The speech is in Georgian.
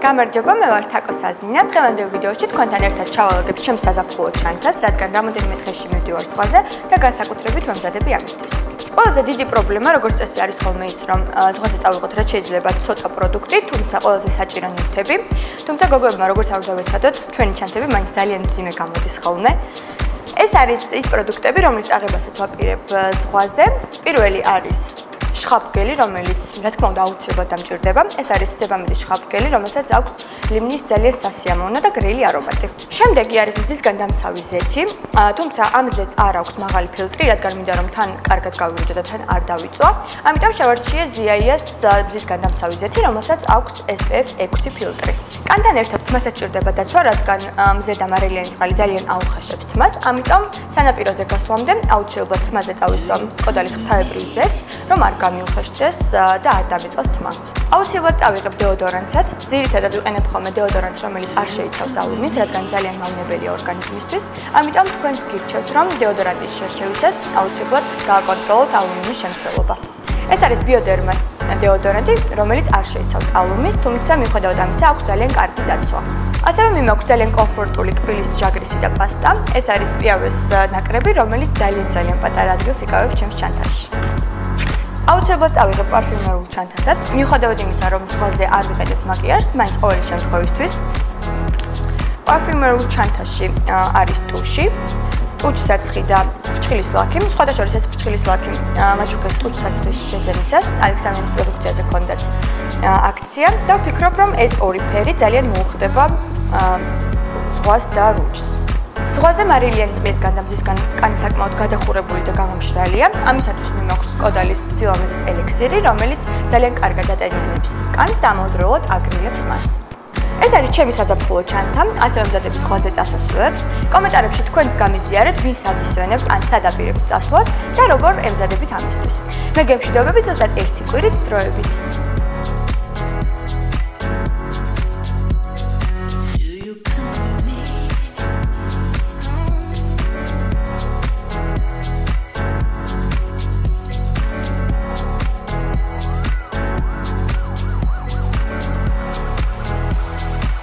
გამარჯობა, მე ვარ თაკო საზინა. დღევანდელ ვიდეოში თქვენთან ერთად ჩავალოდებ ჩემს საზაფხულო ჩანთას, რადგან რამოდენიმე დღეში მივდივარ ზღვაზე და განსაკუთრებით მომზადები ამისთვის. ყველაზე დიდი პრობლემა, როგორც წესი, არის ხოლმე ის, რომ ზღვაზე წავიღოთ, რაც შეიძლება ცოტა პროდუქტი, თუმცა ყველაზე საჭირო ნივთები. თუმცა გოგოებმა, როგორც არ დავეცადოთ, ჩვენი ჩანთები მაინც ძალიან მძიმე გამოდის ხოლმე. ეს არის ის პროდუქტები, რომლის აღებასაც ვაპირებ ზღვაზე. პირველი არის შხაპგელი, რომელიც რა თქმა უნდა აუცილებლად დამჭირდება. ეს არის ზებამედი შხაპგელი, რომელსაც აქვს ლიმნის ძალიან სასიამოვნო და გრილი არომატი. შემდეგი არის მზისგან დამცავი ზეთი, თუმცა ამ ზეთს არ აქვს მაღალი ფილტრი, რადგან მინდა რომ თან კარგად გავიუჯო და თან არ დავიწვა. ამიტომ შევარჩიე ZIS მზისგან დამცავი ზეთი, რომელსაც აქვს SPF 6 ფილტრი. კანთან ერთად თმასაც ჭირდება დაცვა, რადგან მზე და მარილიანი წყალი ძალიან აუხაშებს თმას, ამიტომ სანაპიროზე გასვლამდე აუცილებლად თმაზე წავისვამ კოდალის ღვთაებრივ ზეთს, რომ არ გამიუხეშდეს და არ დამეწყოს თმა. აუცილებლად წავიღებ დეოდორანტსაც. ძირითადად ვიყენებ ხოლმე დეოდორანტს, რომელიც არ შეიცავს ალუმინს, რადგან ძალიან მავნებელია ორგანიზმისთვის. ამიტომ თქვენს გირჩევთ, რომ დეოდორანტის შერჩევისას აუცილებლად გააკონტროლოთ ალუმინის შემცველობა. ეს არის ბიოდერმას დეოდორანტი, რომელიც არ შეიცავს ალუმინს, თუმცა მიუხედავად ამისა აქვს ძალიან კარგი დაცვა. ასევე მიმაქვს ძალიან კომფორტული კბილის ჟაგრისი და პასტა. ეს არის პიავეს ნაკრები, რომელიც ძალიან პატარა ადგილს იკავებს ჩემს ჩანთაში. აუცილებლად წავიღებ პარფიუმერულ ჩანთასაც. მიუხედავად იმისა, რომ ზღვაზე არ ვიყენებ მაკიაჟს, მაინც ყოველი შემთხვევისთვის პარფიუმერულ ჩანთაში არის ტუში, ტუჩსაცხი და ფრჩხილის ლაქი. სხვადასხვა ეს ფრჩხილის ლაქი მაჩუქეს ტუჩსაცხის შეძენისას. ალექსანდრის პროდუქციაზე ჰქონდათ აქცია და ვფიქრობ, რომ ეს ორი ფერი ძალიან მოუხდება ზღვას და რუჩს. ზღვაზე მარილიანი წყლის განდამზისგან კანი საკმაოდ გადახურებული და გამომშრალია. ამისათვის მიმაქვს კოდალის სილამეზის ელექსირი, რომელიც ძალიან კარგად ატენიანებს კანს და ამავდროულად აგრილებს მას. ეს არის ჩემი საზაფხულო ჩანთა, ასევე მზადების ზღვაზე წასასვლელად. კომენტარებში თქვენს გამიზიარეთ, ვინ სად ისვენებთ ან სად აპირებთ წასვლას და როგორ ემზადებით ამისთვის. მე გემშვიდობებით ზუსტად 1 კვირით დროებით.